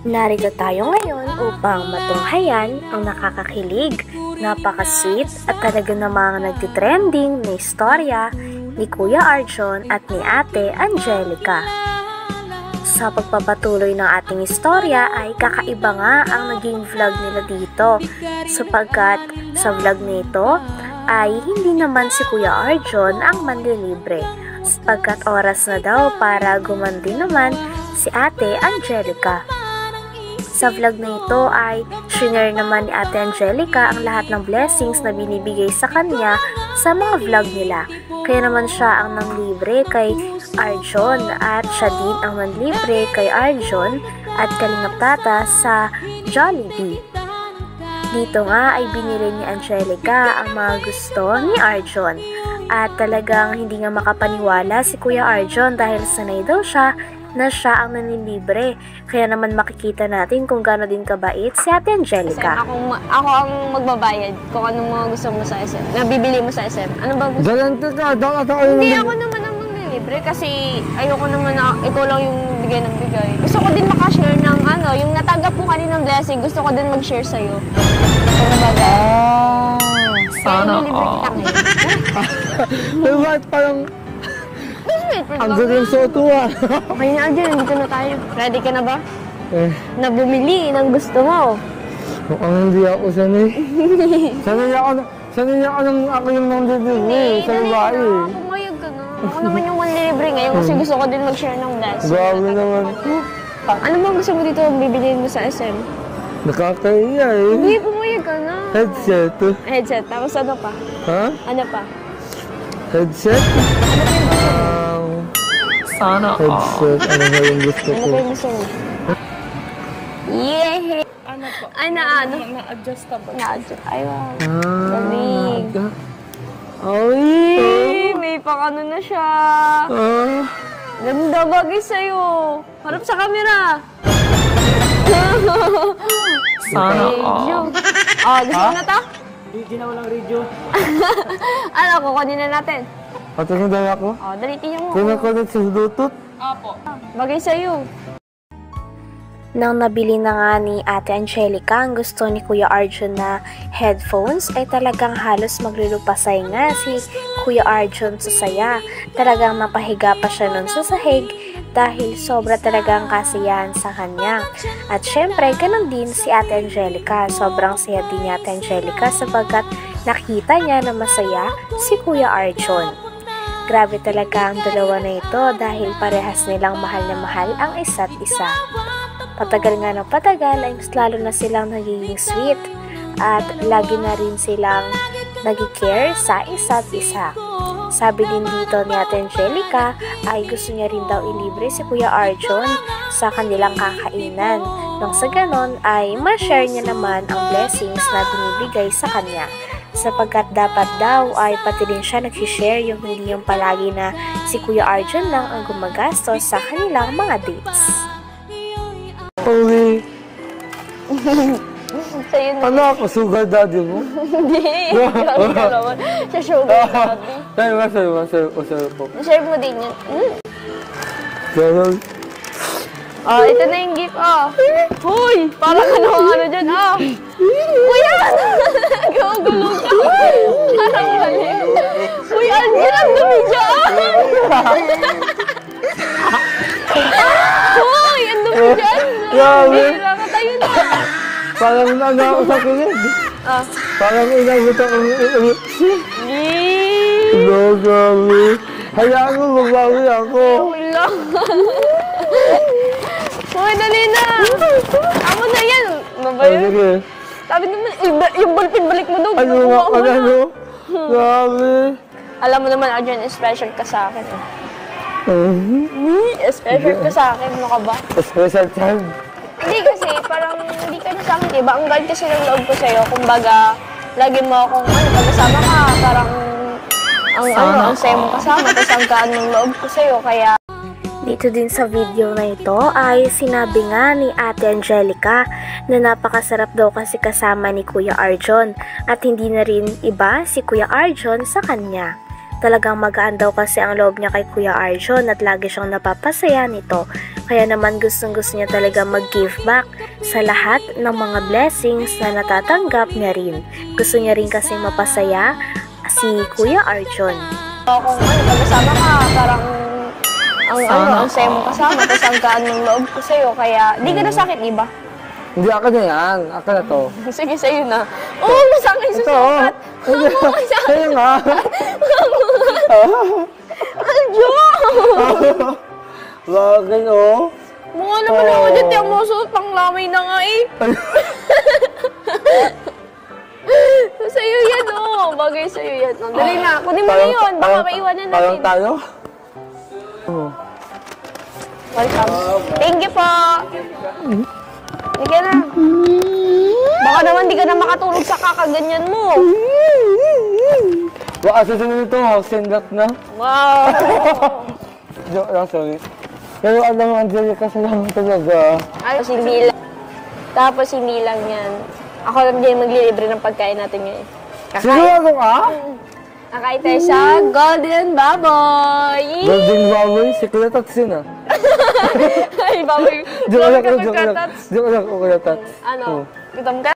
Narito tayo ngayon upang matunghayan ang nakakakilig, napaka-sweet at talaga namang nagtitrending na istorya ni Kuya Arjon at ni Ate Angelica. Sa pagpapatuloy ng ating istorya ay kakaiba nga ang naging vlog nila dito sapagkat sa vlog nito ay hindi naman si Kuya Arjon ang manlilibre sapagkat oras na daw para gumandi naman si Ate Angelica. Sa vlog na ito ay shinare naman ni Ate Angelica ang lahat ng blessings na binibigay sa kanya sa mga vlog nila. Kaya naman siya ang nanglibre kay Arjon at siya din ang nanlibre kay Arjon at Kalingap Tata sa Jollibee. Dito nga ay binili ni Angelica ang mga gusto ni Arjon at talagang hindi nga makapaniwala si Kuya Arjon dahil sanay daw siya na siya ang nanlilibre. Kaya naman makikita natin kung gaano din kabait si Ate Angelica. Ako ang magbabayad kung anong mga gusto mo sa SM. Nabibili mo sa SM. Ano ba gusto? Galante ka, Hindi ako naman ang manlilibre kasi ayoko naman na ikaw lang yung bigay ng bigay. Gusto ko din makashare ng yung natanggap mo kaninang blessing, gusto ko din mag-share sa'yo. Ano ba ba? Sana kita Pero bakit parang ang galing soto Okay na, Arjon, nandito na tayo. Ready ka na ba? Eh, Na bumili ng gusto mo. mukhang hindi ako sanay. Sanay ako ng ako yung nandidibre sa babae. Pumayag ka na. Ako naman yung manlilibre ngayon kasi gusto ko din mag-share ng blessing. Grabe naman. Ano bang gusto mo dito bibiliin mo sa SM? Nakakahiya eh. Hindi, pumayag ka na. Headset. Headset. Tapos ano pa? Ha? Ano pa? Headset? Sana Headset. Ano ba yung gusto Ano ko? pa yung gusto mo? Yeah! Ano po? Ano? Na-adjustable. Na-adjust. Ay, wow. Galing. Galing. Ay! May pakano na siya. Ah! Ganda bagay sa'yo. Harap sa camera. Sana Radio. Gusto mo na to? Hindi na walang radio. Ano, kukunin na natin. At ano dala ko? Dali, tingnan mo. Kinakulit sa Bluetooth? Apo. Bagay sa'yo. Nang nabili na nga ni Ate Angelica ang gusto ni Kuya Arjon na headphones ay talagang halos maglulupasay nga si Kuya Arjon sa saya. Talagang napahiga pa siya nun sa sahig dahil sobra talagang kasiyahan sa kanya. At syempre, ganun din si Ate Angelica. Sobrang saya din ni Ate Angelica sapagkat nakita niya na masaya si Kuya Arjon. Grabe talaga ang dalawa na ito dahil parehas nilang mahal na mahal ang isa't isa. Patagal nga ng patagal ay mas lalo na silang nagiging sweet at lagi na rin silang nag-care sa isa't isa. Sabi din dito ni Ate Angelica ay gusto niya rin daw ilibre si Kuya Arjon sa kanilang kakainan. Nang sa ganon ay ma-share niya naman ang blessings na binibigay sa kanya. Sapagkat dapat daw ay pati din siya nag-share yung hindi yung palagi na si Kuya Arjon lang ang gumagastos sa kanilang mga dates. Uwi. Sa'yo na. Ano ako? Sugar daddy mo? Hindi. Grabe ka naman. Sa sugar daddy. Sa'yo po. Share mo din yan. Ganon. Ito na yung gift, Hoy! Parang ano dyan, Kuya! Gagulo ka! Parang mali. Kuya, ang dumi dyan! Hoy! Ang dumi dyan! Grabe. Bira ka tayo na! Parang nana ako sa kulit. Parang inabot ako. Grabe. Hayaan mo, magbawi ako. Wala. Hoy, dali na! Ako na yan! Mabayo? Sige. Sabi naman, yung balik mo daw. Ano nga ka na, no? Grabe. Alam mo naman, Arjon, special ka sa akin. Special ka sa akin, ano ka ba? Special time. Hindi kasi, parang hindi ka na sa akin, diba? Ang guard kasi ng loob ko sa'yo. Kumbaga, lagi mo akong, pagkasama ka, parang, ang sayo mo kasama, tapos ang gaan ng loob ko sa'yo, kaya... Dito din sa video na ito ay sinabi nga ni Ate Angelica na napakasarap daw kasi kasama ni Kuya Arjon at hindi na rin iba si Kuya Arjon sa kanya. Talagang magaan daw kasi ang loob niya kay Kuya Arjon at lagi siyang napapasaya nito. Kaya naman gustong-gusto niya talaga mag-give back sa lahat ng mga blessings na natatanggap niya rin. Gusto niya rin kasi mapasaya si Kuya Arjon. Kung pag-kasama ka, parang ang saya mong kasama, tapos ang gaan ng loob ko sa'yo, kaya di ka nasakit, di ba? Hindi, ako na yan. Ako na to. Sige, sa'yo na. Oo, masakit sa Ito, sukat. sa'yo nga. Arjon! Bagay, oh. Mukha naman ako dyan, tiyak mo suot, panglamay na nga eh. Sa'yo yan, oh. Bagay sa'yo yan. Dali na, kunin mo na yun. Baka maiwanan natin. Parang tayo? Oo. Welcome. Thank you po. Hindi ka na. Baka naman di ka na makatulog sa kakaganyan mo. Baka susunod ito, house and lot na. Wow. Joke lang, sorry. Pero alam mo, Angelica, salamat talaga. Tapos hindi lang. Tapos hindi lang yan. Ako lang din maglilibre ng pagkain natin ngayon. Sigurado ka? Kakain tayo sa Golden Baboy! Golden Baboy? Si Kuya Tats yun, ah. Ay, baboy. Joke lang, Baboy joke kapag lang. katats. Joke lang, Kuya Tats. Ano? Oh. Gutom ka?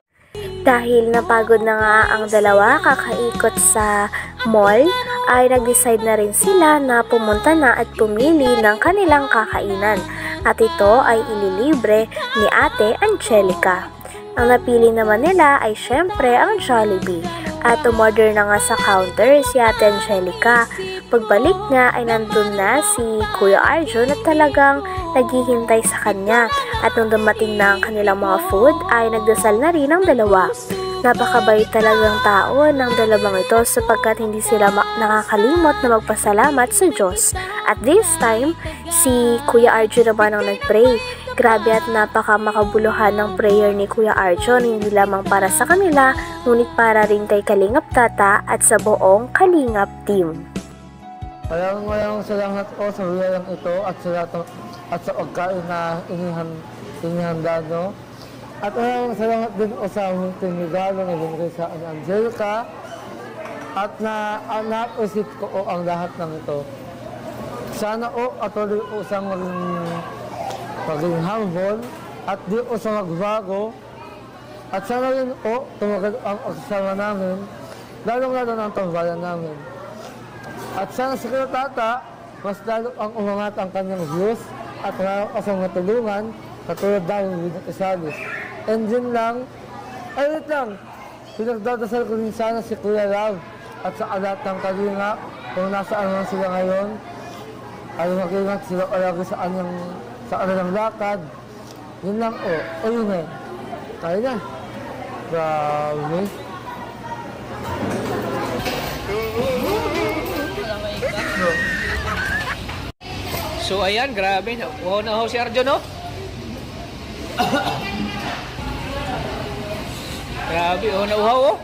Dahil napagod na nga ang dalawa kakaikot sa mall, ay nag-decide na rin sila na pumunta na at pumili ng kanilang kakainan. At ito ay ililibre ni Ate Angelica. Ang napili naman nila ay syempre ang Jollibee. At umorder na nga sa counter si Ate Angelica. Pagbalik niya ay nandun na si Kuya Arjon at talagang naghihintay sa kanya. At nung dumating na ang kanilang mga food ay nagdasal na rin ang dalawa. Napakabait talagang tao ng dalawang ito sapagkat hindi sila nakakalimot na magpasalamat sa Diyos. At this time, si Kuya Arjon naman ang nagpray. Grabe at napaka makabuluhan ng prayer ni Kuya Arjon, hindi lamang para sa kanila, ngunit para rin kay Kalingap Tata at sa buong Kalingap team. Maraming salamat po sa wilayang ito at sa pagkain na inihanda, no? At maraming salamat din po sa munting regalo na binigay sa Angelica at na-appreciate ko po ang lahat ng ito. Sana po patuloy po siyang maging humble at di po siya magbago. At sana rin po tumagal ang pagsasama namin, lalong-lalo ng tambayan namin. At sana si Kuya Tata, mas lalo ang umangat ang kanyang views at marami pa siyang matulungan katulad namin with Isalis. And din lang, ay wait lang, pinagdadasal ko rin sana si Kuya Love at sa alat ng Kalingap kung nasaan lang sila ngayon ay mag-ingat sila palagi sa kanilang lakad. Yun lang o, ayun eh. Tayo na. Grabe. So ayan, grabe. Wow na ho si Arjon, no? Grabe, oh, nauhaw, oh.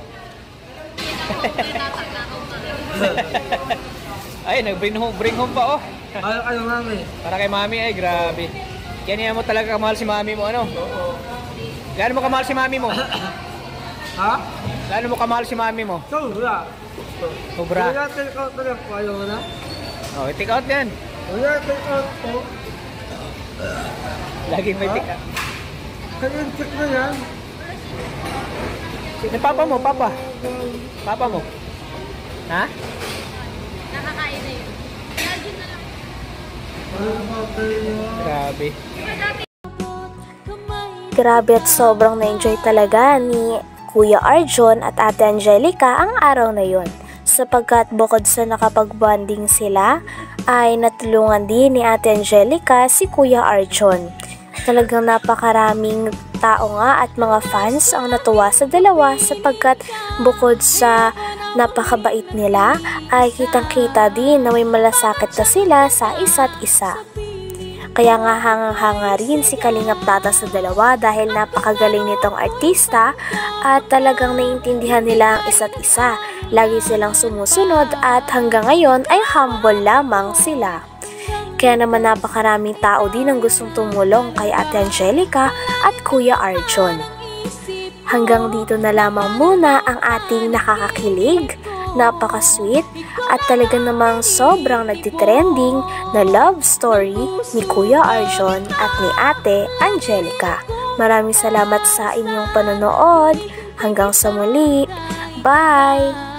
Ay, nag-bring home pa, oh. Ano mami? Para kay mami, ay, grabe. Yan mo talaga kamahal si mami mo, ano? Oo. Gaano mo kamahal si mami mo? Ha? Gaano mo kamahal si mami mo? Sobra. Sobra. Wala take out na lang po, ayaw mo na? Oh, take out yan. Wala take out po. Laging may take out. Kanyang check na yan. Si papa mo, papa. Papa mo. Ha? Grabe. Grabe at sobrang na-enjoy talaga ni Kuya Arjon at Ate Angelica ang araw na yon. Sapagkat bukod sa nakapag-bonding sila, ay natulungan din ni Ate Angelica si Kuya Arjon. Talagang napakaraming tao nga at mga fans ang natuwa sa dalawa sapagkat bukod sa napakabait nila ay kitang-kita din na may malasakit na sila sa isa't isa. Kaya nga hangang-hanga rin si Kalingap Tata sa dalawa dahil napakagaling nitong artista at talagang naiintindihan nila ang isa't isa. Lagi silang sumusunod at hanggang ngayon ay humble lamang sila. Kaya naman napakaraming tao din ang gustong tumulong kay Ate Angelica at Kuya Arjon. Hanggang dito na lamang muna ang ating nakakakilig, napaka-sweet at talaga namang sobrang nagtitrending na love story ni Kuya Arjon at ni Ate Angelica. Maraming salamat sa inyong panonood. Hanggang sa muli. Bye!